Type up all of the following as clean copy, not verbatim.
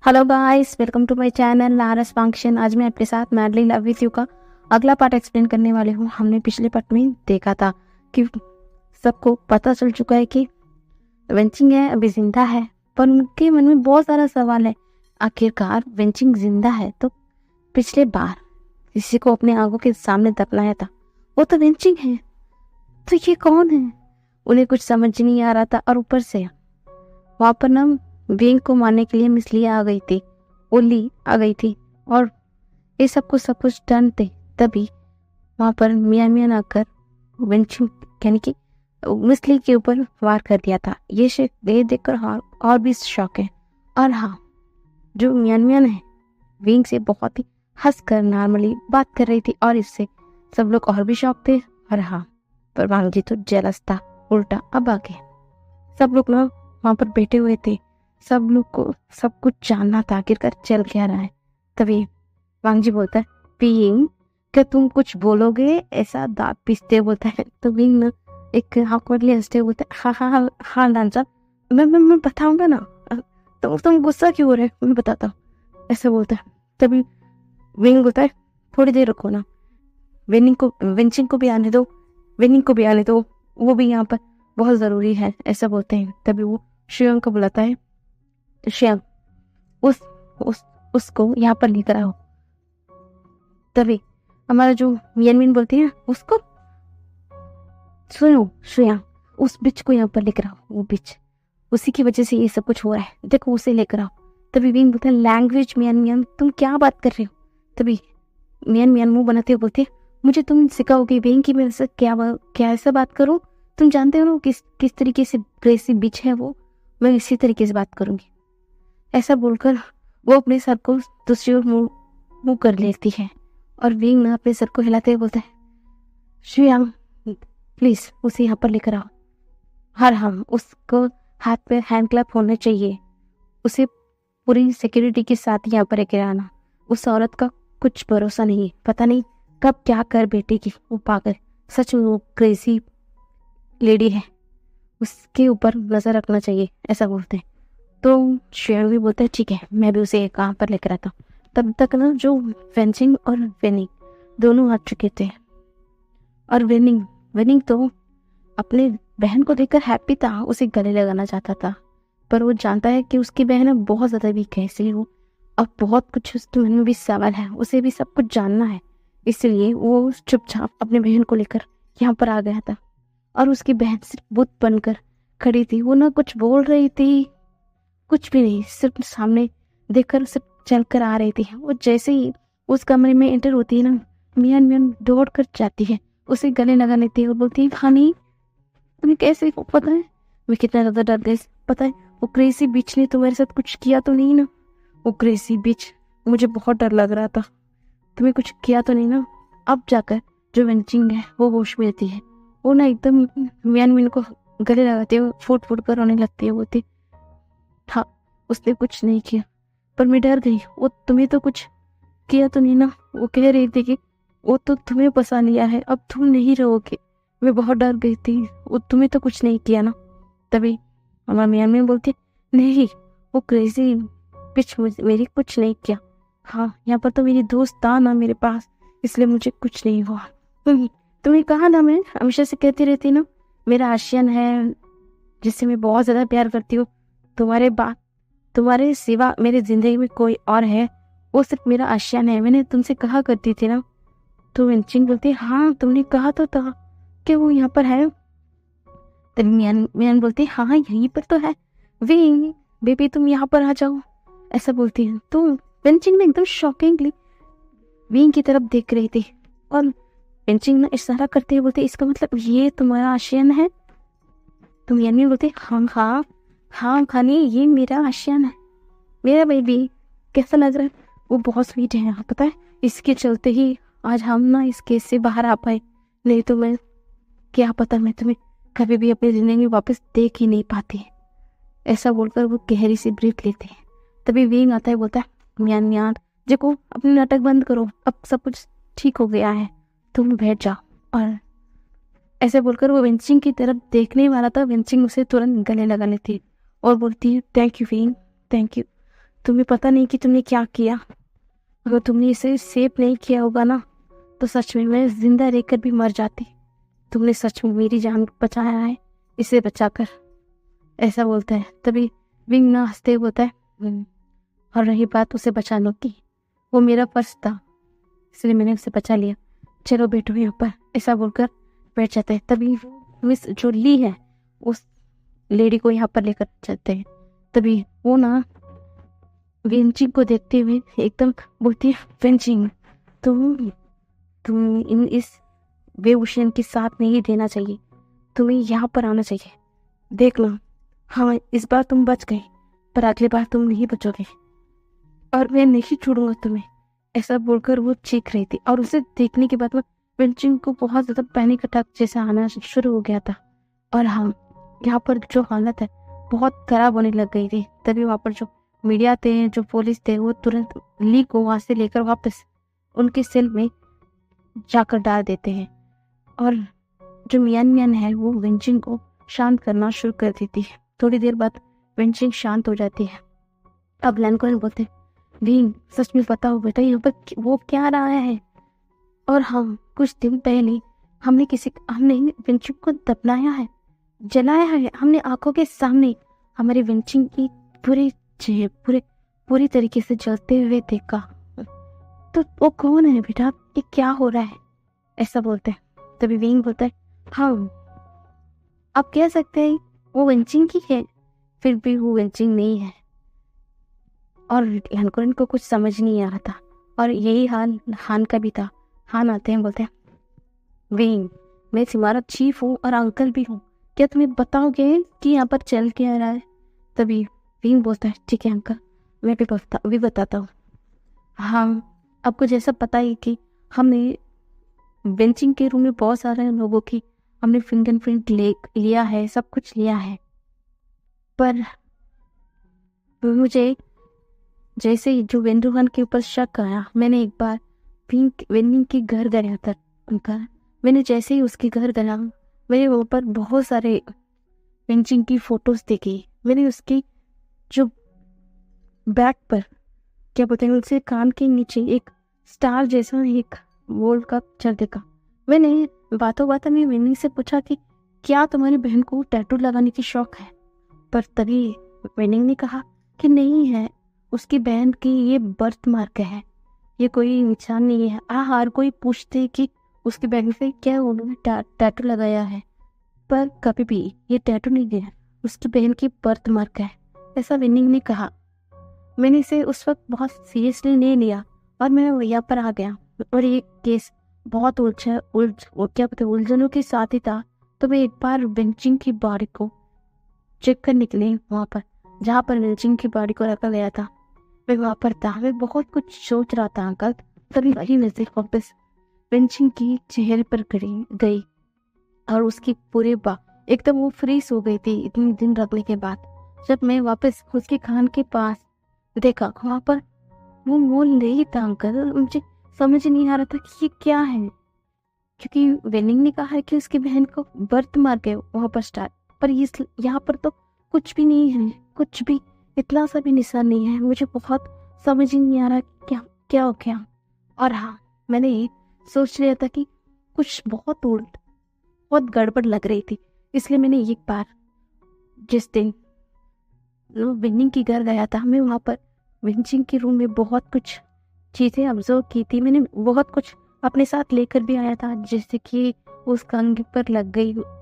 Hello guys, welcome to my channel लारस function. आज मैं आपके साथ मैडली लव विथ यू का अगला पार्ट एक्सप्लेन करने वाली हूँ। हमने पिछले पार्ट में देखा था कि सबको पता चल चुका है कि वेंचिंग है अभी जिंदा है, पर उनके मन में बहुत सारा सवाल है। आखिरकार वेंचिंग जिंदा है तो पिछले बार किसी को अपने आंखों के सामने दफनाया था, वो तो वेंचिंग है, तो ये कौन है? उन्हें कुछ समझ नहीं आ रहा था। और ऊपर से वहां पर ना विंग को मारने के लिए मिस लिया आ गई थी, ओली आ गई थी, और ये सब कुछ डन थे। तभी वहां पर मियान आकर वेंचिंग यानी कि मिस ली के ऊपर वार कर दिया था। ये देखकर और भी शौक है। और हाँ, जो मियान है विंग से बहुत ही हंसकर नॉर्मली बात कर रही थी, और इससे सब लोग और भी शौक थे। और हाँ, पर वांग जी तो जेलस था उल्टा। अब आगे सब लोग ना वहां पर बैठे हुए थे, सब लोग को सब कुछ जानना था आखिरकार चल क्या रहा है। तभी वांग जी बोलता है, विंग क्या तुम कुछ बोलोगे? ऐसा दांत पीसते बोलता है। तो विंग ना एक awkwardly हंसते हुए बोलता है, हाँ हाँ हाँ हाँ डांसर, मैं बताऊंगा ना। तुम गुस्सा क्यों हो रहे हो? मैं बताता हूँ, ऐसा बोलता है। तभी विंग बोलता है, थोड़ी देर रुको ना, वेंचिंग को भी आने दो, विनिंग को भी आने दो, वो भी यहाँ पर बहुत जरूरी है, ऐसा बोलते हैं। तभी वो श्रेयंग को बुलाता है, श्रेयंग उसको यहाँ पर लेकर आओ। तभी हमारा जो मियन बोलती है उसको, सुनो श्रेया, उस बिच को यहाँ पर लेकर आओ, वो बिच, उसी की वजह से ये सब कुछ हो रहा है, देखो उसे लेकर आओ। तभी विंग बोलता है, लैंग्वेज मियन तुम क्या बात कर रहे हो? तभी मियन मुंह बनाते हुए बोलते, मुझे तुम सिखाओगे विंग की मैं ऐसा क्या ऐसा बात करूं? तुम जानते हो ना किस तरीके से ग्रेसी बिच है वो, मैं इसी तरीके से बात करूंगी। ऐसा बोलकर वो अपने सर को दूसरी ओर मुंह कर लेती है, और विंग ना अपने सर को हिलाते हुए बोलता है, श्रेयांग प्लीज उसे यहाँ पर लेकर आओ। हर हम उसको हाथ पे हैंड क्लैप होने चाहिए, उसे पूरी सिक्योरिटी के साथ यहाँ पर लेकर आना। उस औरत का कुछ भरोसा नहीं है, पता नहीं कब क्या कर बैठेगी वो पागल, सच में वो क्रेजी लेडी है, उसके ऊपर नजर रखना चाहिए, ऐसा बोलते हैं। तो श्रेयांग भी बोलता है, ठीक है मैं भी उसे कहाँ पर लेकर आता हूँ। तब तक ना जो वेंचिंग और वेनिंग दोनों आ चुके थे, और वेनिंग तो अपने बहन को देखकर हैप्पी था, उसे गले लगाना चाहता था, पर वो जानता है कि उसकी बहन बहुत ज्यादा वीक है, इसलिए वो अब बहुत कुछ उसके मन में भी सवाल है, उसे भी सब कुछ जानना है, इसलिए वो चुपचाप अपने बहन को लेकर यहाँ पर आ गया था। और उसकी बहन सिर्फ बुत बनकर खड़ी थी, वो ना कुछ बोल रही थी, कुछ भी नहीं, सिर्फ सामने देखकर सिर्फ चल कर आ रही थी। वो जैसे ही उस कमरे में एंटर होती है ना, मियान दौड़ कर जाती है, उसे गले लगा लेती है और बोलती है, हनी तुम्हें कैसे हो? पता है मैं कितना ज्यादा डर गई, पता है वो क्रेजी बिच ने तुम्हारे साथ कुछ किया तो नहीं ना? वो क्रेजी बिच, मुझे बहुत डर लग रहा था, तुम्हें कुछ किया तो नहीं ना? अब जाकर जो वेंचिंग है वो होश में रहती है, वो ना एकदम मियान को गले लगाते हुए फुट कर रोने लगती है, बोलती, हाँ उसने कुछ नहीं किया, पर मैं डर गई, वो तुम्हें तो कुछ किया तो नहीं ना? वो कह रही थी कि वो तो तुम्हें फंसा लिया है, अब तुम नहीं रहोगे, मैं बहुत डर गई थी, वो तुम्हें तो कुछ नहीं किया ना? तभी हमारा मियाँ बोलती, नहीं वो क्रेजी पिच मेरी कुछ नहीं किया, हाँ यहाँ पर तो मेरी दोस्त था ना मेरे पास, इसलिए मुझे कुछ नहीं हुआ। तुम्हें कहा ना, मैं हमेशा से कहती रहती ना, मेरा आशियन है जिससे मैं बहुत ज्यादा प्यार करती हूँ, तुम्हारे सिवा मेरी जिंदगी में कोई और है, वो सिर्फ मेरा आशियान है, मैंने तुमसे कहा करती थी ना। तो वेंचिंग बोलती, हाँ तुमने कहा तो था कि वो यहाँ पर है। तब मियान बोलती, हाँ यहीं पर तो है, विंग बेबी तुम यहाँ पर आ जाओ, ऐसा बोलती है। तो वेंचिंग ने एकदम शॉकिंगली विंग की तरफ देख रही थी, और वेंचिंग ने इशारा करते हुए बोलती, इसका मतलब ये तुम्हारा आशियान है? तो मियान बोलती, हाँ हाँ हाँ खानी, ये मेरा आशियान है, मेरा बेबी, कैसा लग रहा है? वो बहुत स्वीट है, पता है इसके चलते ही आज हम ना इस केस से बाहर आ पाए, नहीं तो मैं क्या पता मैं तुम्हें कभी भी अपनी जिंदगी में वापस देख ही नहीं पाती। ऐसा बोलकर वो गहरी सी ब्रीथ लेते हैं। तभी विंग आता है, बोलता है, मियान देखो अपने नाटक बंद करो, अब सब कुछ ठीक हो गया है, तुम बैठ जाओ। और ऐसे बोलकर वो वेंचिंग की तरफ देखने वाला था, वेंचिंग उसे तुरंत गले लगा लेती है और बोलती है, thank you wing, thank you, तुम्हें पता नहीं कि तुमने क्या किया। अगर तुमने इसे सेव नहीं किया होगा ना तो सच में मैं जिंदा रहकर भी मर जाती। तुमने सच में मेरी जान बचाया है, इसे बचाकर, ऐसा बोलता है। तभी विंग ना हंसते हुए बोलता है, और रही बात उसे बचाने की, वो मेरा फर्ज था, इसलिए मैंने उसे बचा लिया। चलो बैठो यहाँ पर, ऐसा बोलकर बैठ जाते हैं। तभी मिस जो ली है उस लेडी को यहाँ पर लेकर चलते हैं। तभी वो ना वेंचिंग को देखते हुए एकदम बोलती है, वेंचिंग तुम इस बेउशन के साथ नहीं देना चाहिए, तुम्हें यहाँ पर आना चाहिए। देख लो, हाँ इस बार तुम बच गए, पर अगली बार तुम नहीं बचोगे और मैं नहीं छोड़ूंगा तुम्हें, ऐसा बोलकर वो चीख रही थी। और उसे देखने के बाद वेंचिंग को बहुत ज्यादा पैनिक अटैक जैसा आना शुरू हो गया था। और हाँ, यहाँ पर जो हालत है बहुत खराब होने लग गई थी। तभी वहाँ पर जो मीडिया थे, जो पुलिस थे, वो तुरंत ली को वहां से लेकर वापस उनके सेल में जाकर डाल देते हैं। और जो मियान मियान है वो वेंचिंग को शांत करना शुरू कर देती है। थोड़ी देर बाद वेंचिंग शांत हो जाती है। अब लैनकोन बोलते, विंग सच में बताओ बेटा यहाँ पर वो क्या रहा है। और हाँ, कुछ दिन पहले हमने वेंचिंग को दफनाया है, जलाया है, हमने आंखों के सामने हमारी वेंचिंग की पूरी तरीके से जलते हुए देखा। तो वो कौन है बेटा, ये क्या हो रहा है, ऐसा बोलते हैं। तभी विंग बोलता है, हाँ आप कह सकते हैं वो वेंचिंग की है, फिर भी वो वेंचिंग नहीं है। और लैनकोन को कुछ समझ नहीं आ रहा था। और यही हाल हान का भी था। हान आते हैं, बोलते हैं, विंग मैं तुम्हारा चीफ हूँ और अंकल भी हूँ, क्या तुम्हें बताओगे कि यहाँ पर चल क्या रहा है। तभी विंग बोलता है, ठीक है अंकल, मैं भी बताता हूँ। हाँ, आपको जैसा पता ही कि हमने बेंचिंग के रूम में बहुत सारे लोगों की हमने फिंगरप्रिंट लिया है, सब कुछ लिया है। पर मुझे जैसे ही जो वेंडुहान के ऊपर शक आया, मैंने एक बार वेनिंग के घर गया था उनका। मैंने जैसे ही उसके घर गया, मेरे वहाँ पर बहुत सारे पेंटिंग की फोटोज देखी। मैंने उसकी जो बैक पर क्या बोलते हैं, उसके कान के नीचे एक स्टार जैसा एक वर्ल्ड का पिक्चर देखा। मैंने बातों में वेनिंग से पूछा कि क्या तुम्हारी बहन को टैटू लगाने की शौक है। पर तभी वेनिंग ने कहा कि नहीं है, उसकी बहन की ये बर्थ मार्क है, ये कोई निशान नहीं है। हर कोई पूछते कि उसकी बहन से क्या उन्होंने टैटू लगाया है, पर कभी भी ये टैटू नहीं है, उसकी बहन की बर्थ मार्क है, ऐसा वेनिंग ने कहा। मैंने इसे उस वक्त बहुत सीरियसली नहीं लिया और मैं यहाँ पर आ गया। और ये केस बहुत उलझनों के साथ ही था। तो मैं एक बार वेंचिंग की बॉडी को चेक करने के लिए वहाँ पर, जहाँ पर वेंचिंग की बॉडी को रखा गया था, मैं वहाँ पर था। मैं बहुत कुछ सोच रहा था अंकल। तभी वही नजर वापस वेंचिंग की चेहरे पर गई और उसकी पूरे एकदम वो फ्रीज हो गई थी इतने दिन रखने के बाद। जब मैं वापस उसके कान के पास देखा, वहाँ पर वो मोल नहीं था अंकल। मुझे समझ नहीं आ रहा था कि ये क्या है, क्योंकि वेनिंग ने कहा है कि उसकी बहन को बर्थ मार्क है वहाँ पर स्टार, पर यहाँ पर तो कुछ भी नहीं है, कुछ भी इतना सा भी निशान नहीं है। मुझे बहुत समझ ही नहीं आ रहा क्या क्या हो गया। और हाँ, मैंने ये सोच लिया था कि कुछ बहुत गड़बड़ लग रही थी, इसलिए मैंने एक बार जिस दिन विनिंग के घर गया था, मैं वहाँ पर विंचिंग के रूम में बहुत कुछ चीज़ें ऑब्जर्व की थी। मैंने बहुत कुछ अपने साथ लेकर भी आया था, जैसे कि उस कंघी पर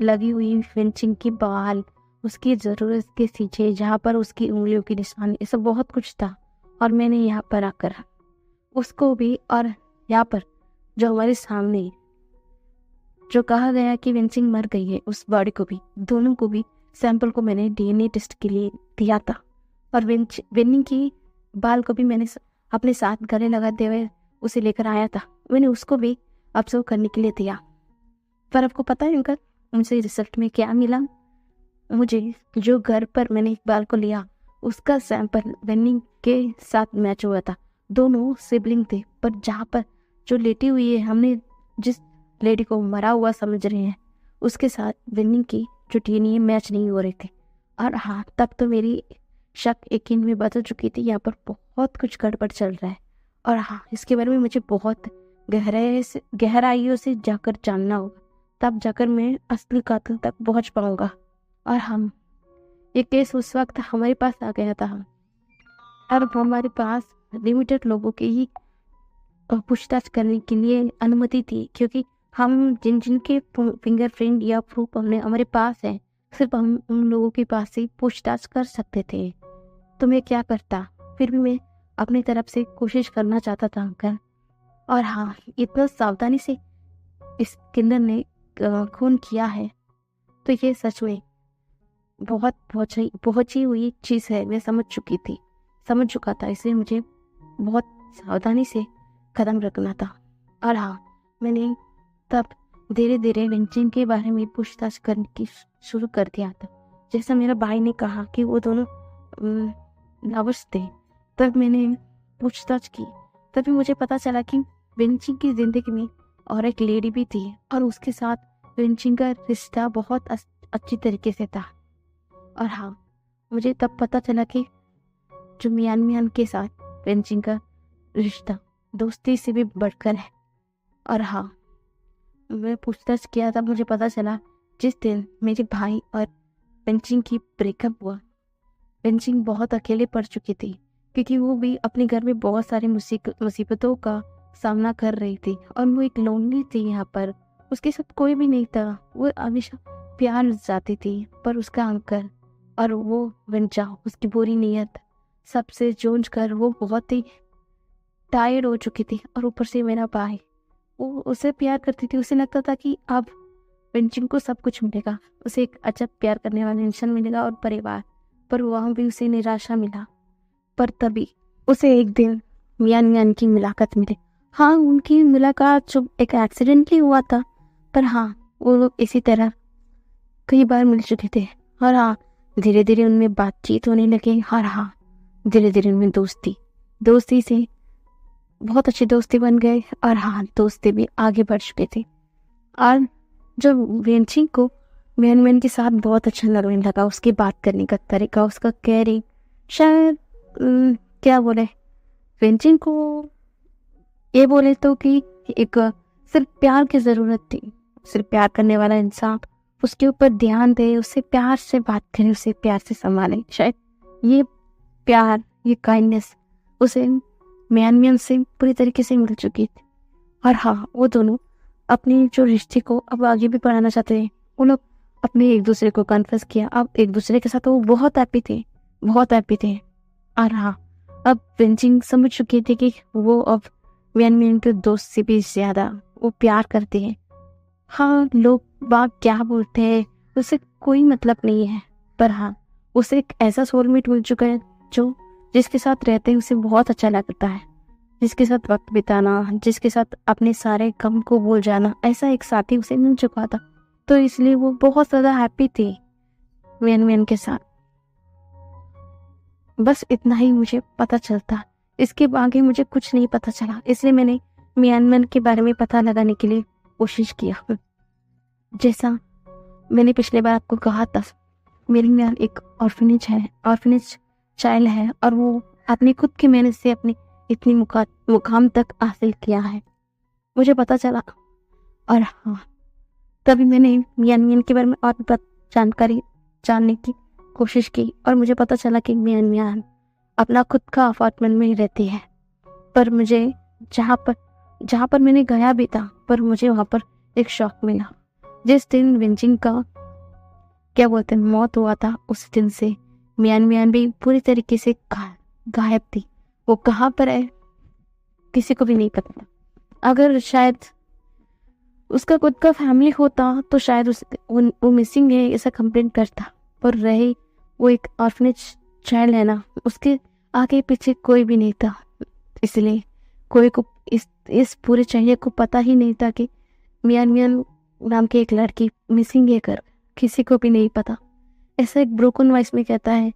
लगी हुई विंचिंग की बाल, उसकी ज़रूरत के सींचे जहाँ पर उसकी उंगलियों की निशानी, ये सब बहुत कुछ था। और मैंने यहाँ पर आकर उसको भी, और यहाँ पर जो हमारे सामने जो कहा गया कि विंचिंग मर गई है, उस बॉडी को भी, दोनों को भी सैंपल को मैंने डीएनए टेस्ट के लिए दिया था। और विनिंग की बाल को भी मैंने अपने साथ गले लगाते हुए उसे लेकर आया था। मैंने उसको भी ऑब्जर्व करने के लिए दिया। पर आपको पता है अंकल, मुझे रिजल्ट में क्या मिला? मुझे जो घर पर मैंने बाल को लिया उसका सैंपल विनिंग के साथ मैच हुआ था। दोनों सिबलिंग थे, पर जहाँ पर जो लेटी हुई है, हमने जिस लेडी को मरा हुआ समझ रहे हैं, उसके साथ विनिंग की जो डीएनए मैच नहीं हो रही थी। और हाँ, तब तो मेरी शक यकीन में बदल चुकी थी। यहाँ पर बहुत कुछ गड़बड़ चल रहा है और हाँ, इसके बारे में मुझे बहुत गहराइयों से जाकर जानना होगा, तब जाकर मैं असली कातिल तक पहुंच पाऊंगा। और हम ये केस उस वक्त हमारे पास आ गया था और हमारे पास लिमिटेड लोगों की ही पूछताछ करने के लिए अनुमति थी, क्योंकि हम जिनके फिंगरप्रिंट या प्रूफ हमारे पास है, सिर्फ हम उन लोगों के पास ही पूछताछ कर सकते थे। तो मैं क्या करता, फिर भी मैं अपनी तरफ से कोशिश करना चाहता था अंकल। और हाँ, इतना सावधानी से इस किन्नर ने खून किया है, तो ये सच में बहुत पहुंची हुई चीज़ है। मैं समझ चुका था, इसलिए मुझे बहुत सावधानी से कदम रखना था। और हाँ, मैंने तब धीरे धीरे वेंचिन के बारे में पूछताछ करने की शुरू कर दिया था। जैसा मेरा भाई ने कहा कि वो दोनों लवर्स थे, तब मैंने पूछताछ की। तभी मुझे पता चला कि वेंचिन की जिंदगी में और एक लेडी भी थी और उसके साथ वेंचिन का रिश्ता बहुत अच्छी तरीके से था। और हाँ, मुझे तब पता चला कि जो मियान के साथ वेंचिन का रिश्ता दोस्ती से भी बढ़कर है। और हाँ, मैं पूछताछ किया तब मुझे पता चला जिस दिन मेरे भाई और वेंचिन की ब्रेकअप हुआ, वेंचिन बहुत अकेले पड़ चुकी थी, क्योंकि वो भी अपने घर में बहुत सारी मुसीबतों का सामना कर रही थी और वो एक लोनली थी। यहाँ पर उसके साथ कोई भी नहीं था। वो हमेशा प्यार जाती थी, पर उसका अंकल और वो वेंचा, उसकी बुरी नीयत सबसे जूझ कर वो बहुत ही टायर्ड हो चुकी थी। और ऊपर से मेरा भाई, वो उसे प्यार करती थी, उसे लगता था कि अब वेंचिन को सब कुछ मिलेगा, उसे एक अच्छा प्यार करने वाला इंसान मिलेगा और परिवार, पर वहाँ भी उसे निराशा मिला। पर तभी उसे एक दिन मियान की मुलाकात मिली। हाँ, उनकी मुलाकात जो एक एक्सीडेंटली हुआ था, पर हाँ, वो लोग इसी तरह कई बार मिल चुके थे। और हाँ, धीरे धीरे उनमें बातचीत होने लगी। और हाँ, धीरे धीरे उनमें दोस्ती से बहुत अच्छी दोस्ती बन गई। और हाँ, दोस्ती भी आगे बढ़ चुके थे। और जो वेंचिन को मियान के साथ बहुत अच्छा लगने लगा, उसकी बात करने का तरीका, उसका केयरिंग, शायद क्या बोले, वेंचिन को ये बोले तो कि एक सिर्फ प्यार की ज़रूरत थी, सिर्फ प्यार करने वाला इंसान उसके ऊपर ध्यान दे, उससे प्यार से बात करे, उसे प्यार से संभाले। शायद ये प्यार, ये काइंडनेस उसे मियान से पूरी तरीके से मिल चुकी थी। और हाँ, वो दोनों अपनी जो रिश्ते को अब आगे भी बढ़ाना चाहते हैं। वो लोग अपने एक दूसरे को कन्फेस किया, अब एक दूसरे के साथ वो बहुत हैप्पी थे। और हाँ, अब वेंचिन समझ चुकी थी कि वो अब मियान के दोस्त से भी ज्यादा वो प्यार करते हैं। हाँ, लोग बात क्या बोलते हैं उससे कोई मतलब नहीं है, पर हाँ, उसे एक ऐसा सोलमेट मिल चुका है जो जिसके साथ रहते हैं उसे बहुत अच्छा लगता है, जिसके साथ वक्त बिताना, जिसके साथ अपने सारे गम को भूल जाना, ऐसा एक साथी उसे मिल चुका था। तो इसलिए वो बहुत ज़्यादा हैप्पी थी मियान के साथ। बस इतना ही मुझे पता चलता, इसके आगे मुझे कुछ नहीं पता चला। इसलिए मैंने मियान के बारे में पता लगाने के लिए कोशिश किया। जैसा मैंने पिछले बार आपको कहा था, मेरी मियान एक ऑर्फनेज चाइल्ड है और वो अपनी खुद की मेहनत से अपनी इतनी मुकाम तक हासिल किया है, मुझे पता चला। और हाँ, तभी मैंने मियान के बारे में और जानकारी जानने की कोशिश की और मुझे पता चला कि मियान अपना खुद का अपार्टमेंट में ही रहती है। पर मुझे जहाँ पर मैंने गया भी था, पर मुझे वहाँ पर एक शॉक मिला। जिस दिन वेंचिन का क्या बोलते हैं मौत हुआ था, उस दिन से मियान भी पूरी तरीके से गायब थी। वो कहाँ पर है किसी को भी नहीं पता। अगर शायद उसका खुद का फैमिली होता तो शायद वो मिसिंग है ऐसा कंप्लेंट करता, पर रहे वो एक ऑर्फनेज चाइल्ड है ना, उसके आगे पीछे कोई भी नहीं था। इसलिए कोई को इस पूरे चाहिए को पता ही नहीं था कि मियान नाम की एक लड़की मिसिंग है कर, किसी को भी नहीं पता। ऐसा एक ब्रोकन वॉइस में कहता है।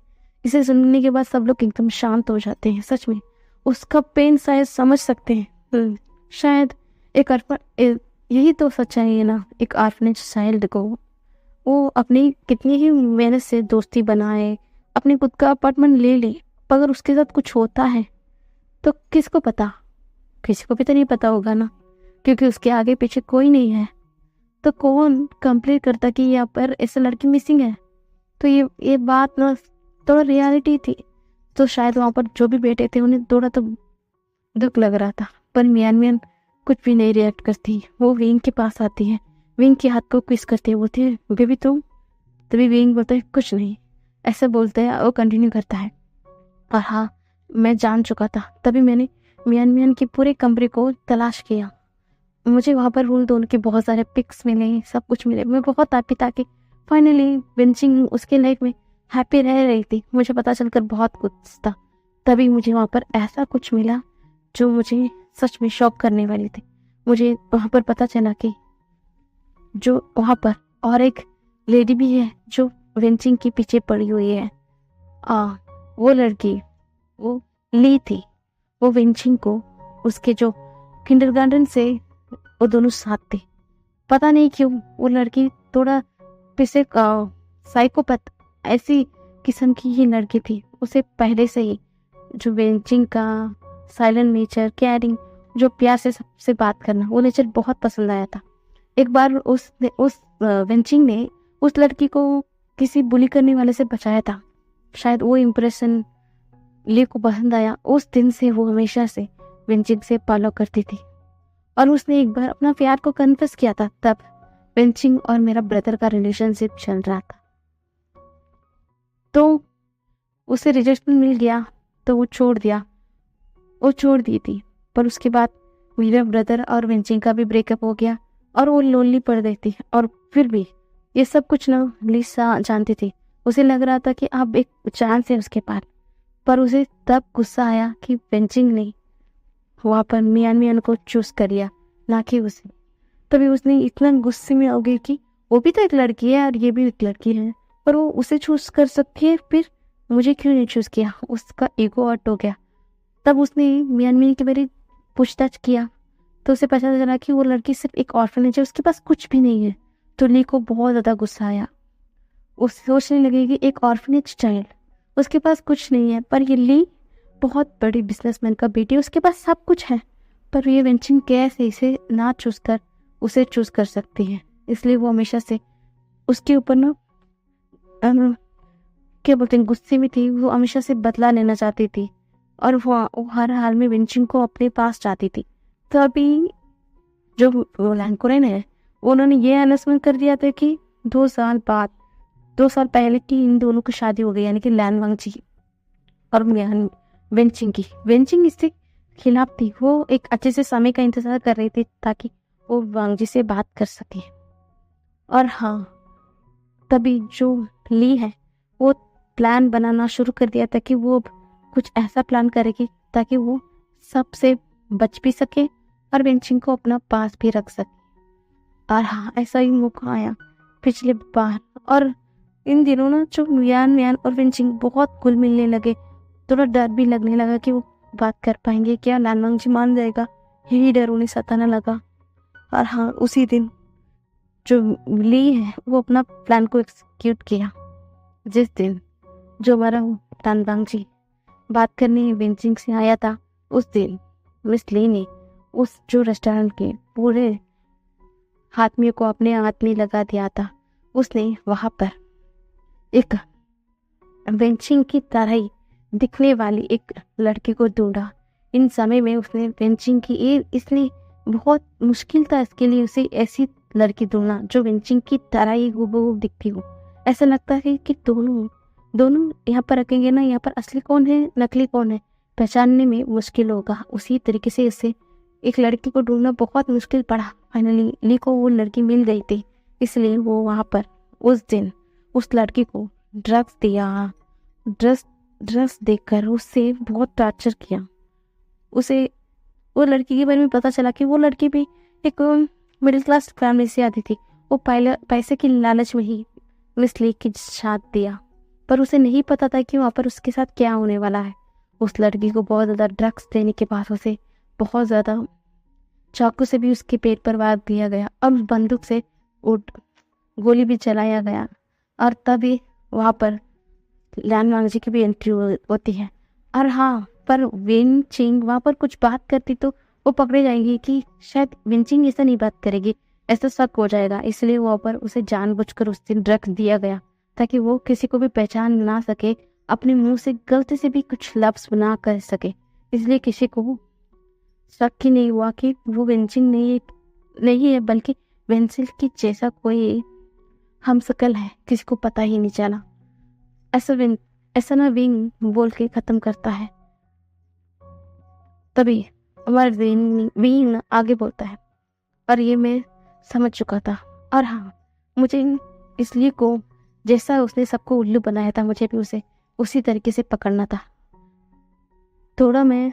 इसे सुनने के बाद सब लोग एकदम शांत हो जाते हैं। सच में उसका पेन शायद समझ सकते हैं। शायद यही तो सच्चाई है ना, एक ऑर्फनेज चाइल्ड को वो अपनी कितनी ही मेहनत से दोस्ती बनाए, अपने खुद का अपार्टमेंट ले ले, पर अगर उसके साथ कुछ होता है तो किसको पता? किसी को भी तो नहीं पता होगा ना, क्योंकि उसके आगे पीछे कोई नहीं है। तो कौन कंप्लेंट करता कि यहाँ पर ऐसा लड़की मिसिंग है? तो ये बात ना थोड़ा रियलिटी थी। तो शायद वहाँ पर जो भी बैठे थे उन्हें थोड़ा तो दुख लग रहा था, पर मियान मियान कुछ भी नहीं रिएक्ट करती। वो विंग के पास आती है, विंग के हाथ को किस करती है, बोलती है बेबी तुम। तभी विंग बोलता है कुछ नहीं, ऐसा बोलते हैं। वो कंटिन्यू करता है, और हाँ मैं जान चुका था, तभी मैंने मियान मियान के पूरे कमरे को तलाश किया। मुझे वहाँ पर उन दोनों के बहुत सारे पिक्स मिले, सब कुछ मिले। मैं बहुत हैप्पी था कि फाइनली विंचिंग उसके लाइफ में हैप्पी रह रही थी। मुझे पता चलकर बहुत कुछ था। तभी मुझे वहाँ पर ऐसा कुछ मिला जो मुझे सच में शॉक करने वाली थी। मुझे वहाँ पर पता चला कि जो वहाँ पर और एक लेडी भी है जो विंचिंग के पीछे पड़ी हुई है। वो लड़की, वो ली थी। वो विंचिंग को उसके जो किंडरगार्टन से वो दोनों साथ थे। पता नहीं क्यों वो लड़की थोड़ा पिसे साइकोपैथ ऐसी किस्म की ही लड़की थी। उसे पहले से ही जो वेंचिंग का साइलेंट नेचर, केयरिंग, जो प्यार से सबसे बात करना, वो नेचर बहुत पसंद आया था। एक बार उस वेंचिंग ने उस लड़की को किसी बुली करने वाले से बचाया था। शायद वो इम्प्रेशन ली को पसंद आया। उस दिन से वो हमेशा से वेंचिंग से फॉलो करती थी, और उसने एक बार अपना प्यार को कन्फेस किया था। तब वेंचिंग और मेरा ब्रदर का रिलेशनशिप चल रहा था, तो उसे रिजेक्शन मिल गया, तो वो छोड़ दी थी। पर उसके बाद मेरा ब्रदर और वेंचिंग का भी ब्रेकअप हो गया, और वो लोनली पड़ गई थी। और फिर भी ये सब कुछ ना लिसा जानती थी। उसे लग रहा था कि अब एक चांस है उसके पास, पर उसे तब गुस्सा आया कि वेंचिंग ने वहाँ पर मियान मियान को चूज कर लिया, ना कि उसे। तभी उसने इतना गुस्से में हो गई कि वो भी तो एक लड़की है और ये भी एक लड़की है, पर वो उसे चूज कर सकती है, फिर मुझे क्यों नहीं चूज किया? उसका ईगो हर्ट हो गया। तब उसने मियान मियान के बारे पूछताछ किया, तो उसे पता चला कि वो लड़की सिर्फ एक ऑर्फनेज है, उसके पास कुछ भी नहीं है। तो ली को बहुत ज़्यादा गुस्सा आया। वो सोचने लगी कि एक ऑर्फनेज चाइल्ड, उसके पास कुछ नहीं है, पर ये ली बहुत बड़ी बिजनेसमैन का बेटी, उसके पास सब कुछ है, पर ये वेंचिंग कैसे इसे ना चूज कर उसे चूज कर सकती है। इसलिए वो हमेशा से उसके ऊपर ना क्या बोलते हैं, गुस्से में थी। वो हमेशा से बदला लेना चाहती थी, और वो हर हाल में वेंचिंग को अपने पास चाहती थी। तो अभी जो वो लैंकोरेन है, उन्होंने ये अनाउंसमेंट कर दिया था कि 2 साल पहले की इन दोनों की शादी हो गई, यानी कि लैन वांगजी और वेंचिंग की। वेंचिंग इससे खिलाफ थी। वो एक अच्छे से समय का इंतजार कर रही थी ताकि वो वांगजी से बात कर सके। और हाँ, तभी जो ली है वो प्लान बनाना शुरू कर दिया था कि वो कुछ ऐसा प्लान करेगी ताकि वो सबसे बच भी सके और वेंचिंग को अपना पास भी रख सके। और हाँ, ऐसा ही मौका आया पिछले बार। और इन दिनों ना जो मियान और वेंचिंग बहुत घुल मिलने लगे। थोड़ा डर भी लगने लगा कि वो बात कर पाएंगे क्या, लानवांग जी मान जाएगा, यही डर उन्हें सताने लगा। और हाँ, उसी दिन जो ली है वो अपना प्लान को एक्सिक्यूट किया। जिस दिन जो हमारा लानवांग जी बात करने वेंचिंग से आया था, उस दिन मिस ली ने उस जो रेस्टोरेंट के पूरे आदमी को अपने हाथ में लगा दिया था। उसने वहां पर एक वेंचिंग की तरह ही दिखने वाली एक लड़की को ढूंढा। इन समय में उसने वेंचिंग की इसलिए बहुत मुश्किल था इसके लिए उसे ऐसी लड़की ढूंढना जो वेंचिंग की तरह ही हूबहू दिखती हो। ऐसा लगता है कि दोनों यहाँ पर रखेंगे ना, यहाँ पर असली कौन है नकली कौन है पहचानने में मुश्किल होगा। उसी तरीके से इसे एक लड़की को ढूंढना बहुत मुश्किल पड़ा। फाइनली ली को वो लड़की मिल गई थी, इसलिए वो वहाँ पर उस दिन उस लड़की को ड्रग्स दिया। ड्रग्स देकर उससे बहुत टॉर्चर किया। उसे वो लड़की के बारे में पता चला कि वो लड़की भी एक मिडिल क्लास फैमिली से आती थी। वो पैसे की लालच में ही मिस ली के साथ दिया, पर उसे नहीं पता था कि वहाँ पर उसके साथ क्या होने वाला है। उस लड़की को बहुत ज़्यादा ड्रग्स देने के बाद उसे बहुत ज़्यादा चाकू से भी उसके पेट पर वार दिया गया और उस बंदूक से गोली भी चलाया गया। और तभी वहाँ पर लैन वांगजी की भी एंट्री होती है। और हाँ, पर विन चिंग वहाँ पर कुछ बात करती तो वो पकड़े जाएंगी कि शायद विन चिंग ऐसा नहीं बात करेगी, ऐसा शक हो जाएगा। इसलिए वहाँ पर उसे जानबूझकर उस दिन रख दिया गया ताकि वो किसी को भी पहचान ना सके, अपने मुंह से गलती से भी कुछ लफ्ज ना कर सके। इसलिए किसी को शक ही नहीं हुआ कि वो विंचिंग नहीं है, बल्कि वेंसिल की जैसा कोई हमशक्ल है। किसी को पता ही नहीं चला। ऐसा ना विंग बोल के खत्म करता है। तभी हमारा विंग आगे बोलता है, और ये मैं समझ चुका था। और हाँ, मुझे इसलिए को जैसा उसने सबको उल्लू बनाया था, मुझे भी उसे उसी तरीके से पकड़ना था। थोड़ा मैं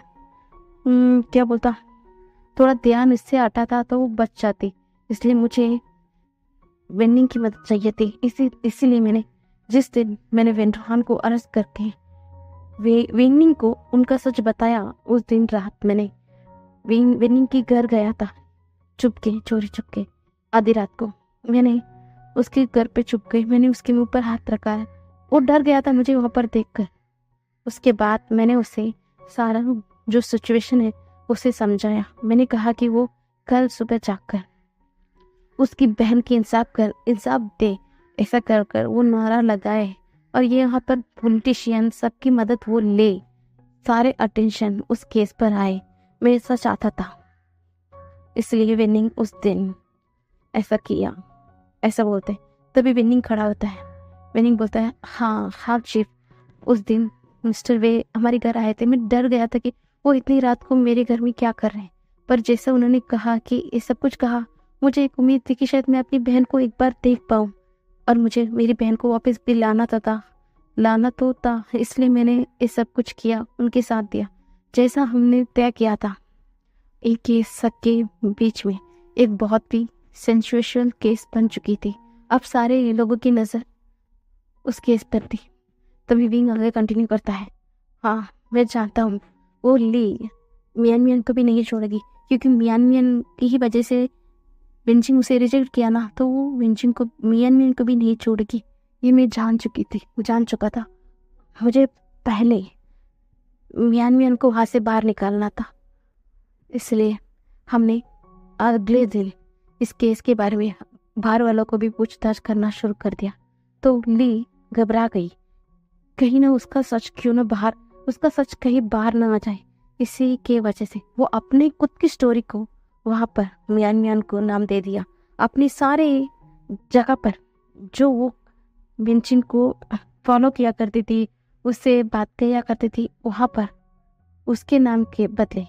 क्या बोलता, थोड़ा ध्यान इससे हटा था तो वो बच जाती। इसलिए मुझे वेनिंग की मदद चाहिए थी। इसीलिए जिस दिन मैंने वेंड्रहान को अरेस्ट करके वेनिंग को उनका सच बताया, उस दिन रात मैंने वेनिंग के घर गया था, चोरी चुपके आधी रात को। मैंने उसके घर पे छुप गई, मैंने उसके मुंह पर हाथ रखा है। वो डर गया था मुझे वहां पर देखकर। उसके बाद मैंने उसे सारा जो सिचुएशन है उसे समझाया। मैंने कहा कि वो कल सुबह जाकर उसकी बहन की इंसाफ दे। ऐसा कर कर वो नारा लगाए, और ये यहाँ पर पॉलिटिशियन सबकी मदद वो ले, सारे अटेंशन उस केस पर आए। मैं ऐसा चाहता था, इसलिए विनिंग उस दिन ऐसा किया। ऐसा बोलते तभी विनिंग खड़ा होता है। विनिंग बोलता है, हाँ चीफ, उस दिन मिस्टर वे हमारे घर आए थे। मैं डर गया था कि वो इतनी रात को मेरे घर में क्या कर रहे हैं, पर जैसा उन्होंने कहा कि ये सब कुछ कहा, मुझे एक उम्मीद थी कि शायद मैं अपनी बहन को एक बार देख पाऊँ, और मुझे मेरी बहन को वापस भी लाना तो था। इसलिए मैंने ये सब कुछ किया, उनके साथ दिया, जैसा हमने तय किया था। एक केस सबके बीच में एक बहुत ही सेंसेशनल केस बन चुकी थी। अब सारे लोगों की नज़र उस केस पर थी। तभी विंग आगे कंटिन्यू करता है, हाँ मैं जानता हूँ वो ली मियान को भी नहीं छोड़ेगी, क्योंकि मियान की ही वजह से विंचिंग उसे रिजेक्ट किया ना, तो वो विंचिंग को मियान को भी नहीं छोड़ेगी। ये मैं जान चुका था। मुझे पहले मियान को वहाँ से बाहर निकालना था। इसलिए हमने अगले दिन इस केस के बारे में बाहर वालों को भी पूछताछ करना शुरू कर दिया। तो ली घबरा गई, कहीं ना उसका सच कहीं बाहर ना आ जाए। इसी के वजह से वो अपने खुद की स्टोरी को वहां पर मियान को नाम दे दिया। अपनी सारे जगह पर जो वो विंचिन को फॉलो किया करती थी, उससे बात किया करती थी, वहां पर उसके नाम के बदले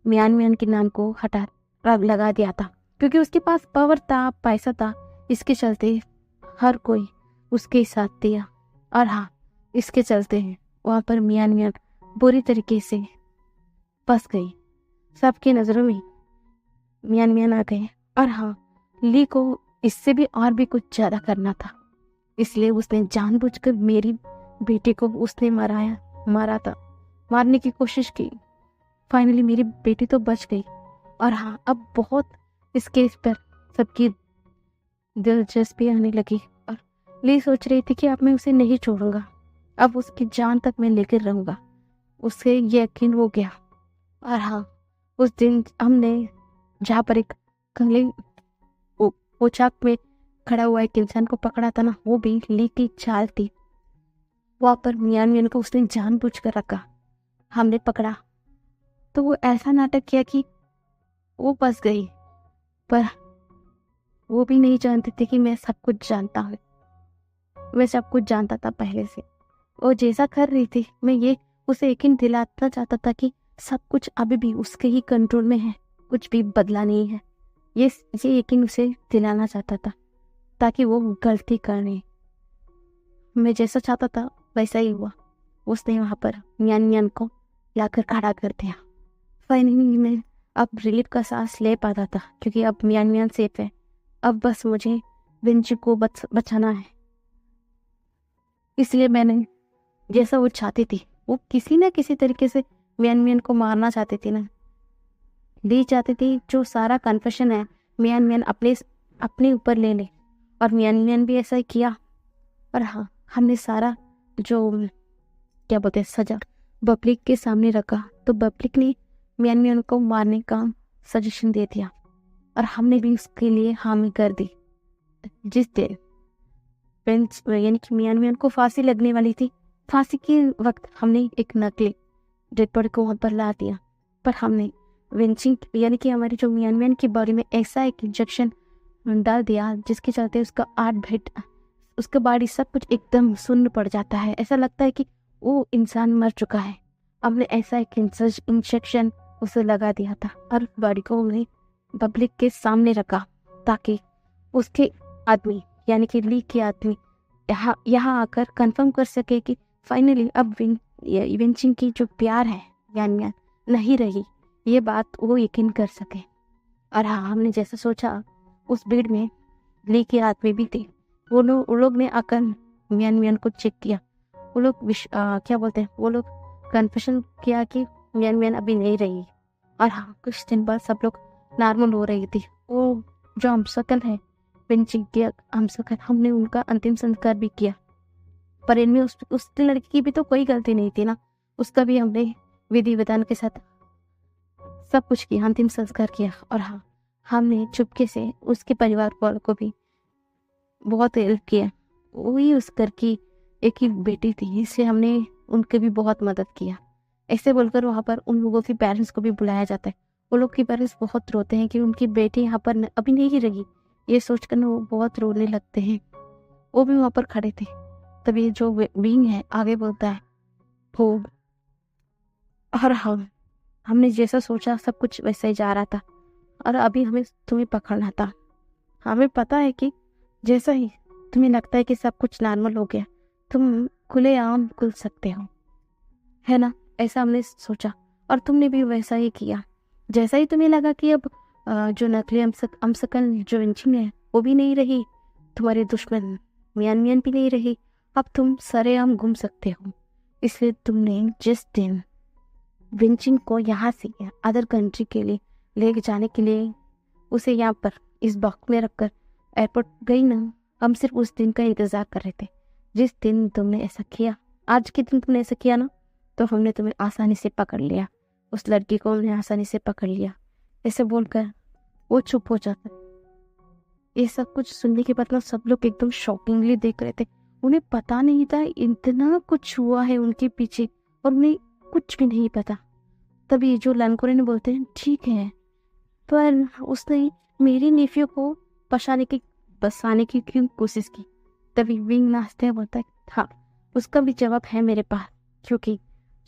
मियान के नाम को हटा लगा दिया था, क्योंकि उसके पास पावर था, पैसा था। इसके चलते हर कोई उसके साथ दिया। और हाँ, इसके चलते वहां पर मियान बुरी तरीके से फंस गई। सबकी नजरों में मियान आ गए। और हाँ, ली को इससे भी और भी कुछ ज्यादा करना था। इसलिए उसने जानबूझकर मेरी बेटी को उसने मारा था, मारने की कोशिश की। फाइनली मेरी बेटी तो बच गई। और हाँ, अब बहुत इस केस पर सबकी दिलचस्पी आने लगी, और ली सोच रही थी कि अब मैं उसे नहीं छोड़ूंगा, अब उसकी जान तक मैं लेकर रहूंगा। उसे यकीन हो गया। और हाँ, उस दिन हमने जहाँ पर एक कंगले पोशाक में खड़ा हुआ एक इंसान को पकड़ा था ना, वो भी ली की चाल थी। वहां पर मियान को उसने जानबूझ कर रखा। हमने पकड़ा तो वो ऐसा नाटक किया कि वो फंस गई, पर वो भी नहीं जानते थे कि मैं सब कुछ जानता हूँ। मैं सब कुछ जानता था पहले से। वो जैसा कर रही थी, मैं ये उसे यकीन दिलाना चाहता था कि सब कुछ अभी भी उसके ही कंट्रोल में है, कुछ भी बदला नहीं है। ये यकीन उसे दिलाना चाहता था ताकि वो गलती करने। मैं जैसा चाहता था वैसा ही हुआ। उसने वहां पर मियान को लाकर खड़ा कर दिया। फाइनली मैं अब रिलीफ का सांस ले पाता था, क्योंकि अब मियान सेफ है। अब बस मुझे विंची को बचाना है। इसलिए मैंने जैसा वो चाहती थी, वो किसी न किसी तरीके से मियान को मारना चाहती थी ना, ली चाहती थी जो सारा कन्फेशन है मियान अपने ऊपर ले ले। और मियान भी ऐसा ही किया। और हाँ, हमने सारा जो क्या बोलते हैं सजा पब्लिक के सामने रखा, तो पब्लिक ने मियान मियान को मारने का सजेशन दे दिया और हमने भी उसके लिए हामी कर दी। जिस दिन बेंच यानी कि मियान मियान को फांसी लगने वाली थी, फांसी के वक्त हमने एक नकली डेड बॉडी को वहां पर ला दिया, पर हमने वेंचिंग यानी कि हमारी जो मियान मियान की बॉडी में ऐसा एक इंजेक्शन डाल दिया जिसके चलते उसका आर्ट भेट उसका बॉडी सब कुछ एकदम सुन्न पड़ जाता है। ऐसा लगता है कि वो इंसान मर चुका है। हमने ऐसा एक इंजेक्शन उसे लगा दिया था और बॉडी को हमने पब्लिक के सामने रखा ताकि उसके आदमी यानी कि ली के आदमी यहाँ आकर कंफर्म कर सके कि फाइनली अब वेंचिंग की जो प्यार है यानी नहीं रही, ये बात वो यकीन कर सके। और हाँ, हमने जैसा सोचा उस भीड़ में ली के आदमी भी थे। वो लोग ने आकर मियान मियान को चेक किया। वो लोग क्या बोलते हैं, वो लोग कन्फेशन किया कि मियान मियान अभी नहीं रही। और हाँ, कुछ दिन बाद सब लोग नॉर्मल हो रही थी। वो जो हमशक्ल है वेंचिंग के हमशक्ल, हमने उनका अंतिम संस्कार भी किया, पर इनमें उस लड़की की भी तो कोई गलती नहीं थी ना। उसका भी हमने विधि विधान के साथ सब कुछ किया, अंतिम संस्कार किया। और हाँ, हमने चुपके से उसके परिवार वालों को भी बहुत हेल्प किया। वही उस घर की एक ही बेटी थी, इससे हमने उनके भी बहुत मदद किया। ऐसे बोलकर वहाँ पर उन लोगों के पेरेंट्स को भी बुलाया जाता है। वो लोग के पेरेंट्स बहुत रोते हैं कि उनकी बेटी यहाँ पर अभी नहीं रही, ये सोचकर वो बहुत रोने लगते हैं। वो भी वहाँ पर खड़े थे। तभी जो विंग है आगे बोलता है हो, और हमने जैसा सोचा सब कुछ वैसा ही जा रहा था, और अभी हमें तुम्हें पकड़ना था। हमें पता है कि जैसा ही तुम्हें लगता है कि सब कुछ नॉर्मल हो गया, तुम खुलेआम खुल सकते हो, है ना। ऐसा हमने सोचा और तुमने भी वैसा ही किया। जैसा ही तुम्हें लगा कि अब जो नकली हमशक्ल जो वेंचिंग है वो भी नहीं रही, तुम्हारे दुश्मन मियान मियान भी नहीं रही, अब तुम सरेआम घूम सकते हो। इसलिए तुमने जिस दिन वेंचिंग को यहाँ से अदर कंट्री के लिए ले जाने के लिए उसे यहाँ पर इस बॉक्स में रखकर एयरपोर्ट गई ना, हम सिर्फ उस दिन का इंतजार कर रहे थे। जिस दिन तुमने ऐसा किया, आज के दिन तुमने ऐसा किया ना, तो हमने तुम्हें आसानी से पकड़ लिया। उस लड़की को हमने आसानी से पकड़ लिया। ऐसे बोलकर वो चुप हो जाता है। ये सब कुछ सुनने के बाद ना सब लोग एकदम शॉकिंगली देख रहे थे। उन्हें पता नहीं था इतना कुछ हुआ है उनके पीछे, और उन्हें कुछ भी नहीं पता। तभी जो लनकोरे ने बोलते हैं ठीक है, पर उसने मेरी नेफ्यू को बसाने की क्यों कोशिश की। तभी विंग नाचते हैं बोलता है हाँ, उसका भी जवाब है मेरे पास, क्योंकि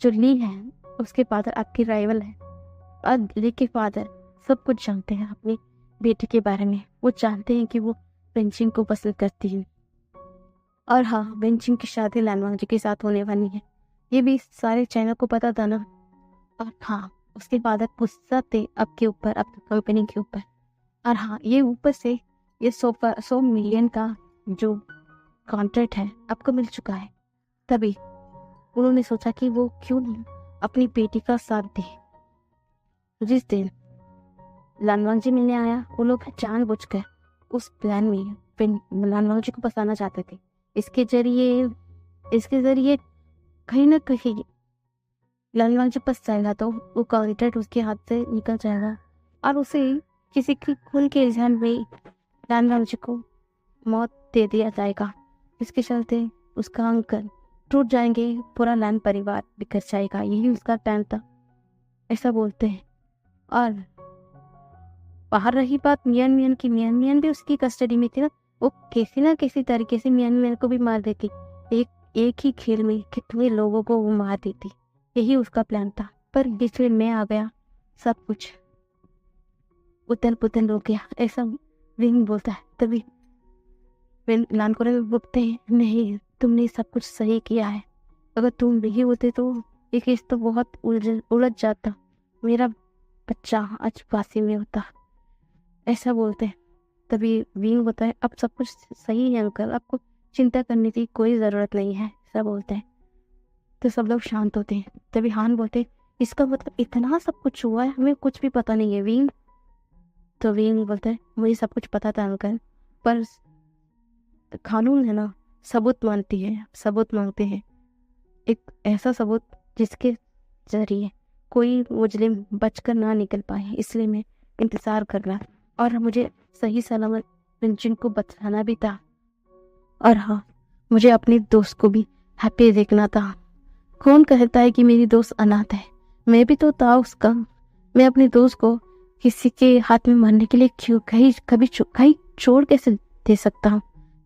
जो ली है उसके फादर आपकी राइवल है, और ली के फादर सब कुछ जानते हैं अपनी बेटी के बारे में। वो जानते हैं कि वो वेंचिंग को पसंद करती है, और हाँ, वेंचिंग की शादी लानवांग जी के साथ होने वाली है। ये भी सारे चाइना को पता था ना। और हाँ, उसके फादर गुस्सा थे आपके ऊपर, आपकी कंपनी के ऊपर। और हाँ, ये ऊपर से ये 100 मिलियन का जो कॉन्ट्रैक्ट है आपको मिल चुका है। तभी उन्होंने सोचा कि वो क्यों नहीं अपनी बेटी का साथ दे। जिस दिन लानवांग जी मिलने आया, वो लोग जानबूझकर उस प्लान में लानवांग जी को फंसाना चाहते थे। इसके जरिए कहीं ना कहीं लानवांग जी फंस जाएगा तो वो कॉन्ट्रैक्ट उसके हाथ से निकल जाएगा, और उसे किसी की खून के इल्जाम में लानवांग जी को मौत दे दिया जाएगा। इसके चलते उसका अंकल टूट जाएंगे, पूरा लैन परिवार बिखर जाएगा। यही उसका प्लान था, ऐसा बोलते हैं। और बाहर रही बात मियान मियान की, मियान मियान भी उसकी कस्टडी में थी ना। वो किसी ना किसी तरीके से मियान मियान को भी मार देती। एक ही खेल में कितने लोगों को वो मार देती, यही उसका प्लान था। पर बीच में मैं आ गया, सब कुछ उतल पुतल हो गया, ऐसा विंग बोलता है। तभी लानकोरे बोलते हैं नहीं, तुमने सब कुछ सही किया है। अगर तुम नहीं होते तो ये केस तो बहुत उलझ जाता, मेरा बच्चा आज फांसी में होता, ऐसा बोलते हैं। तभी विंग बोलता है अब सब कुछ सही है अंकल, आपको चिंता करने की कोई ज़रूरत नहीं है, ऐसा बोलते हैं। तो सब लोग शांत होते हैं। तभी हान बोलते इसका मतलब इतना सब कुछ हुआ है, हमें कुछ भी पता नहीं है विंग। तो विंग बोलते हैं मुझे सब कुछ पता था अंकल, पर कानून है ना, सबूत मांगती है, सबूत मांगते हैं। एक ऐसा सबूत जिसके जरिए कोई मुजरिम बचकर ना निकल पाए, इसलिए मैं इंतज़ार कर रहा और मुझे सही सलामत विंचिन को बचाना भी था। और हाँ, मुझे अपने दोस्त को भी हैप्पी देखना था। कौन कहता है कि मेरी दोस्त अनाथ है? मैं भी तो था उसका। मैं अपने दोस्त को किसी के हाथ में मरने के लिए क्यों कहीं छोड़ कैसे दे सकता हूँ?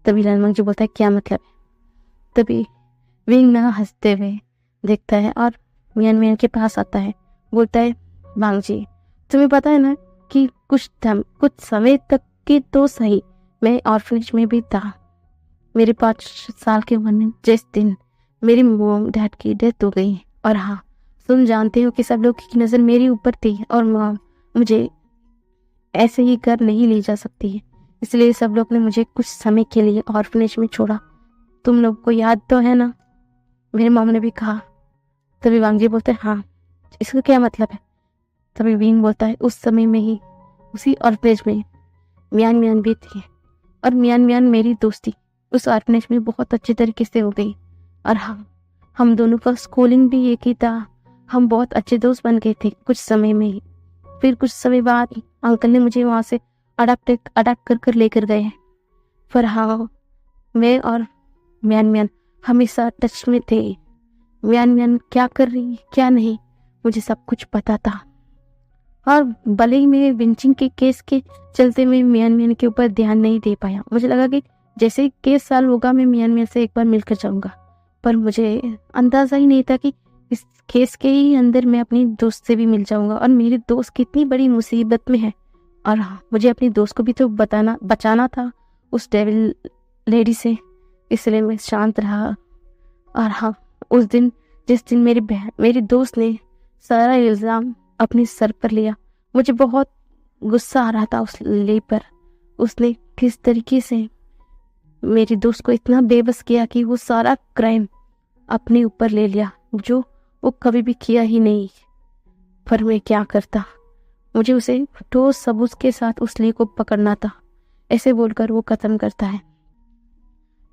तभी रणमंग जी बोलता है क्या मतलब है? तभी विंग ना हंसते हुए देखता है और मियान मियान के पास आता है, बोलता है मांग जी, तुम्हें पता है ना कि कुछ समय तक की तो सही मैं ऑर्फनेज में भी था। मेरे 5 साल के उम्र में जिस दिन मेरी मॉम डैड की डेथ हो गई, और हाँ, तुम जानते हो कि सब लोग की नज़र मेरे ऊपर थी और मॉम मुझे ऐसे ही घर नहीं ले जा सकती है, इसलिए सब लोग ने मुझे कुछ समय के लिए ऑर्फनेज में छोड़ा। तुम लोग को याद तो है ना? मेरे मॉम ने भी कहा। तभी वांगजी बोलते हैं हाँ, इसका क्या मतलब है? तभी विंग बोलता है उस समय में ही उसी ऑर्फनेज में मियान मियान भी थी और मियान मियान मेरी दोस्ती उस ऑर्फनेज में बहुत अच्छे तरीके से हो गई। और हाँ, हम दोनों का स्कूलिंग भी एक ही था। हम बहुत अच्छे दोस्त बन गए थे कुछ समय में ही। फिर कुछ समय बाद अंकल ने मुझे वहाँ से अडाप्ट कर लेकर गए। पर हाँ, मैं और मियान मियान हमेशा टच में थे। मियान मियान क्या कर रही क्या नहीं मुझे सब कुछ पता था। और भले ही मैं विंचिंग के केस के चलते मैं मियान मियान के ऊपर ध्यान नहीं दे पाया। मुझे लगा कि जैसे ही केस साल होगा मैं मियान मियान से एक बार मिलकर जाऊंगा, पर मुझे अंदाजा ही नहीं था कि इस केस के ही अंदर मैं अपनी दोस्त से भी मिल जाऊंगा और मेरी दोस्त कितनी बड़ी मुसीबत में है। और हाँ, मुझे अपनी दोस्त को भी तो बचाना था उस डेविल लेडी से, इसलिए मैं शांत रहा। और हाँ, उस दिन जिस दिन मेरी दोस्त ने सारा इल्ज़ाम अपने सर पर लिया, मुझे बहुत गुस्सा आ रहा था उस ले पर। उसने किस तरीके से मेरी दोस्त को इतना बेबस किया कि वो सारा क्राइम अपने ऊपर ले लिया जो वो कभी भी किया ही नहीं। पर मैं क्या करता, मुझे उसे ठोस सबूत के साथ उस ले को पकड़ना था। ऐसे बोलकर वो खत्म करता है।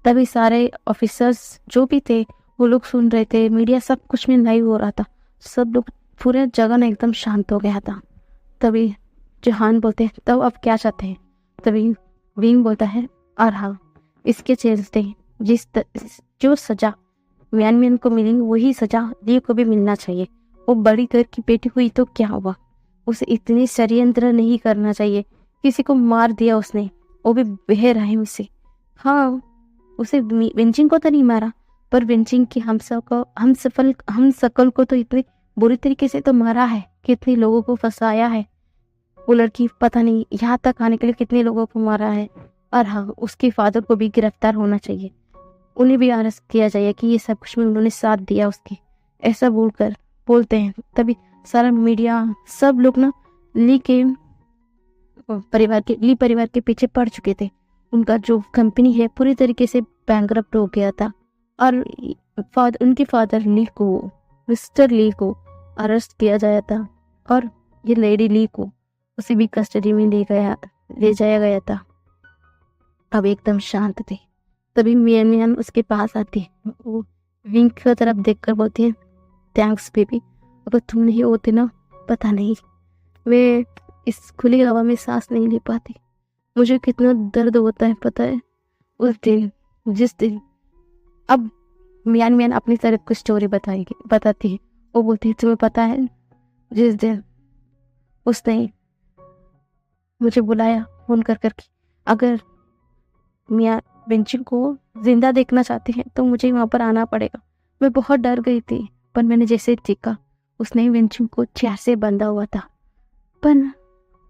तभी सारे ऑफिसर्स जो भी थे वो लोग सुन रहे थे, मीडिया सब कुछ में लाइव हो रहा था। सब लोग पूरे जगह ना एकदम शांत हो गया था। तभी जहान बोलते हैं तब अब क्या चाहते हैं? तभी विंग बोलता है और हाँ, इसके चलते जो सजा मियान मियान को मिलेंगी वही सजा ली को भी मिलना चाहिए। वो बड़ी घर की बेटी हुई तो क्या हुआ, उसे इतनी षड्यंत्र नहीं करना चाहिए। किसी को मार दिया उसने, वो भी बेरहमी से। हाँ, उसे विंचिंग को तो नहीं मारा, पर विंचिंग की हम सकल को तो इतनी बुरी तरीके से तो मारा है, कितने लोगों को फंसाया है। वो लड़की पता नहीं यहाँ तक आने के लिए कितने लोगों को मारा है। और हाँ, उसके फादर को भी गिरफ्तार होना चाहिए, उन्हें भी अरेस्ट किया जाए कि ये सब कुछ में उन्होंने साथ दिया उसके, ऐसा बोलते हैं। तभी सारा मीडिया सब लोग ना ली परिवार के पीछे पड़ चुके थे। उनका जो कंपनी है पूरी तरीके से बैंकरप्ट हो गया था और उनके फादर ली को, मिस्टर ली को अरेस्ट किया जाया था और ये लेडी ली को उसे भी कस्टडी में ले जाया गया था। अब एकदम शांत थे। तभी मियान मियान उसके पास आती है। वो विंग की तरफ देखकर बोलती है थैंक्स बेबी, अगर तुम नहीं होते ना, पता नहीं मैं इस खुली हवा में सांस नहीं ले पाती। मुझे कितना दर्द होता है पता है उस दिन, जिस दिन। अब मियान मियान अपनी तरफ कुछ स्टोरी बताती है। वो बोलती है तुम्हें पता है जिस दिन उसने मुझे बुलाया फोन कर अगर मियां विंचिंग को जिंदा देखना चाहते हैं तो मुझे वहां पर आना पड़ेगा। मैं बहुत डर गई थी, पर मैंने जैसे देखा उसने विंचिंग को चेयर से बंधा हुआ था। पर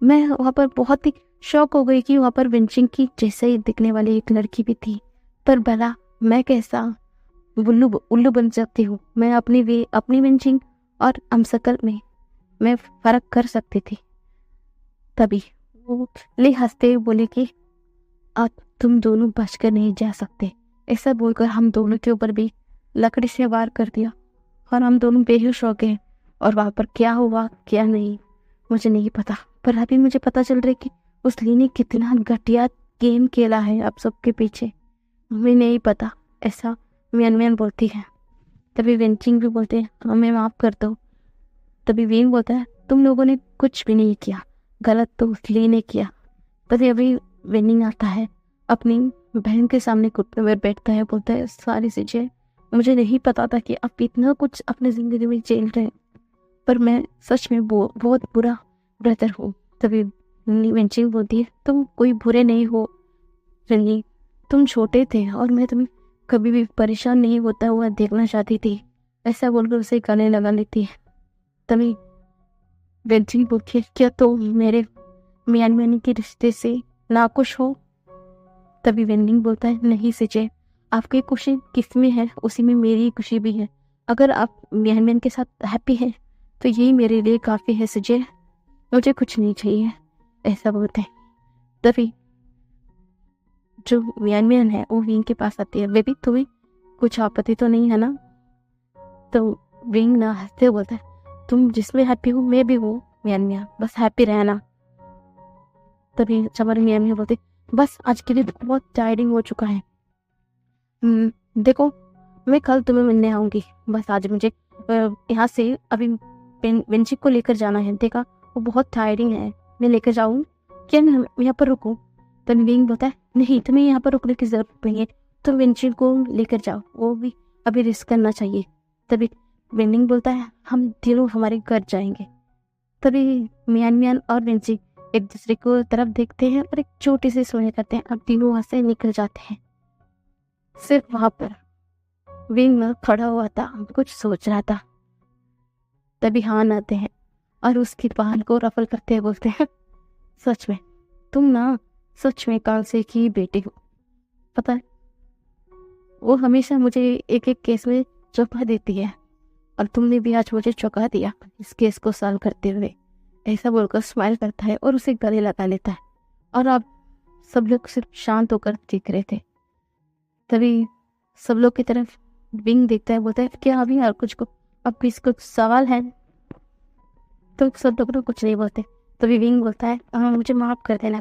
मैं वहां पर बहुत ही शॉक हो गई कि वहां पर विंचिंग की जैसे ही दिखने वाली एक लड़की भी थी। पर भला मैं कैसा उल्लू बन सकती हूँ? मैं अपनी विंचिंग और अमसकल में मैं फर्क कर सकती थी। तभी वो ले हंसते हुए बोले कि आज तुम दोनों बचकर नहीं जा सकते। ऐसा बोलकर हम दोनों के ऊपर भी लकड़ी से वार कर दिया और हम दोनों बेहोश हो गए। और वहां पर क्या हुआ क्या नहीं मुझे नहीं पता, पर अभी मुझे पता चल रहा है कि उस ली ने कितना घटिया गेम खेला है अब सबके पीछे। हमें नहीं पता, ऐसा मियान मियान बोलती है। तभी वेंचिंग भी बोलते हैं हमें माफ़ कर दो। तभी वेन बोलता है तुम लोगों ने कुछ भी नहीं किया, गलत तो इसलिए नहीं किया। तभी अभी वेनिंग आता है, अपनी बहन के सामने घुटने में बैठता है, बोलता है सारी चीजें मुझे नहीं पता था कि आप इतना कुछ अपनी जिंदगी में झेल रहे हैं, पर मैं सच में बहुत बुरा ब्रदर हूँ। तभी वेंचिंग बोलती है तुम कोई बुरे नहीं हो रंजी, तुम छोटे थे और मैं तुम्हें कभी भी परेशान नहीं होता हुआ देखना चाहती थी। ऐसा बोलकर उसे गले लगा लेती है। तभी वेंचिंग बोलती है क्या तो मेरे मियान मियानी के रिश्ते से नाखुश हो? तभी वेंडिंग बोलता है नहीं सिजे, आपकी खुशी किसमें है उसी में मेरी खुशी भी है। अगर आप मियान मियान के साथ हैप्पी हैं तो यही मेरे लिए काफ़ी है सिजे, मुझे कुछ नहीं चाहिए। ऐसा बोलते हैं। तभी जो मियान मियान है वो विंग के पास आती है, बेबी तुम्हें कुछ आपत्ति तो नहीं है ना? तो विंग ना हंसते हुए बोलता है तुम जिसमें हैप्पी हो मैं भी हूँ मियान मियान, बस हैप्पी रहना। तभी चमर मियान मियान बोलते बस आज के लिए बहुत टायरिंग हो चुका है। देखो मैं कल तुम्हें मिलने आऊंगी, बस आज मुझे यहाँ से अभी वेंचिक को लेकर जाना है। देखा वो बहुत टायरिंग है, मैं लेकर जाऊँ क्या मैं यहाँ पर रुकूं? तभी विंग बोलता है नहीं तुम्हें यहाँ पर रुकने की जरूरत नहीं है, तुम वेंचिक को लेकर जाओ, वो भी अभी रिस्क करना चाहिए। तभी विंग बोलता है हम तीनों हमारे घर जाएंगे। तभी मियान मियान और वेंचिक एक दूसरे को तरफ देखते हैं और एक छोटी सी सोने करते हैं। अब तीनों वहां से निकल जाते हैं। सिर्फ वहां पर विंग में खड़ा हुआ था, कुछ सोच रहा था। तभी हान आते हैं और उसकी बाल को रफल करते हुए बोलते हैं सच में तुम ना सच में कांसे की बेटी हो। पता है वो हमेशा मुझे एक एक केस में चौंका देती है और तुमने भी आज मुझे चौंका दिया इस केस को सॉल्व करते हुए। ऐसा बोलकर स्माइल करता है और उसे गले लगा लेता है और अब सब लोग सिर्फ शांत होकर देख रहे थे। तभी सब लोग की तरफ विंग देखता है, बोलता है क्या अभी और कुछ को अब भी इसको सवाल है? तो सब लोग कुछ नहीं बोलते। तभी विंग बोलता है मुझे माफ कर देना,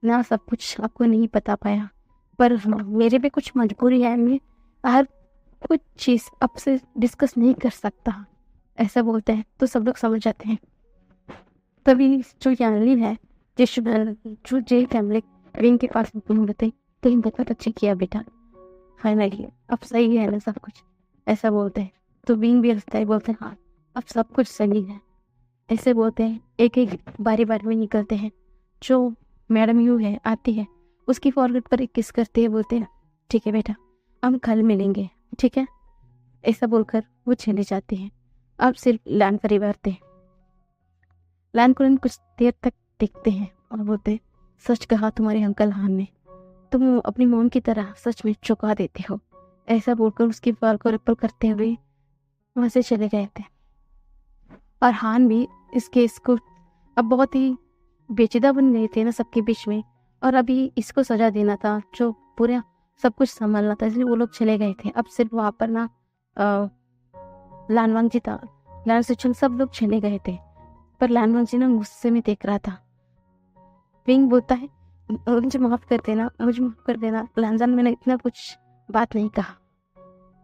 ना सब कुछ आपको नहीं बता पाया, पर मेरे भी कुछ मजबूरी है, मैं हर कुछ चीज़ आपसे डिस्कस नहीं कर सकता। ऐसा बोलते हैं तो सब लोग समझ जाते हैं। तभी जो यानलिन है जो जे फैमिली विंग के पास बोलते तुम बहुत अच्छे किया बेटा, फाइनली अब सही है ना सब कुछ। ऐसा बोलते हैं तो विंग भी हंसता है, बोलते हैं हाँ अब सब कुछ सही है। ऐसे बोलते हैं एक एक बारी बारी में निकलते हैं। जो मैडम यू है आती है उसकी फॉरवर्ड पर एक किस करते हैं, बोलते हैं ठीक है बेटा हम कल मिलेंगे, ठीक है। ऐसा बोलकर वो चले जाते हैं। अब सिर्फ लैन परिवार थे। लैन कुरन कुछ देर तक देखते हैं और बोलते हैं सच कहा तुम्हारे अंकल हान ने, तुम अपनी मोम की तरह सच में चौंका देते हो। ऐसा बोलकर उसकी बाल को रिपल करते हुए वहां से चले गए थे। और हान भी इस केस को अब बहुत ही पेचीदा बन गए थे ना सबके बीच में, और अभी इसको सजा देना था, जो पूरा सब कुछ संभालना था, इसलिए वो लोग चले गए थे। अब सिर्फ वहां पर ना लानवांग जी था, लान सुचन सब लोग चले गए थे, पर लानवांग जी ना गुस्से में देख रहा था। विंग बोलता है मुझे माफ कर देना, मुझे माफ कर देना लानजान, मैंने इतना कुछ बात नहीं कहा।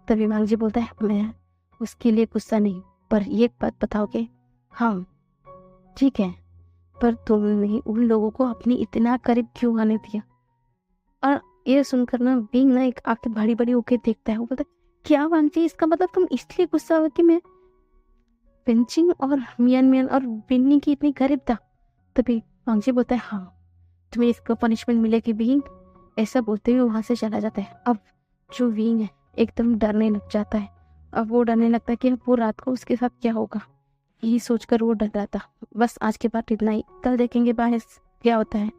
तभी वांग जी बोलता है मैं उसके लिए गुस्सा नहीं, पर ये बात बताओगे? हाँ ठीक है, पर तुमने उन लोगों को अपनी इतना करीब क्यों आने दिया? और ये सुनकर ना विंग ना एक आंखें बड़ी बड़ी होके देखता है। वो बोलता है क्या वांग जी, इसका मतलब तुम इसलिए गुस्सा हो कि मैं पेंचिंग और मियान मियान और विन्नी की इतनी करीब था? तभी वांग जी बोलता है हाँ तुम्हें इसका पनिशमेंट मिलेगी विंग। ऐसा बोलते हुए वहां से चला जाता है। अब जो विंग है एकदम डरने लग जाता है। अब वो डरने लगता है कि वो रात को उसके साथ क्या होगा, यही सोचकर वो डर रहा था। बस आज के बाद इतना ही, कल देखेंगे बाहर क्या होता है।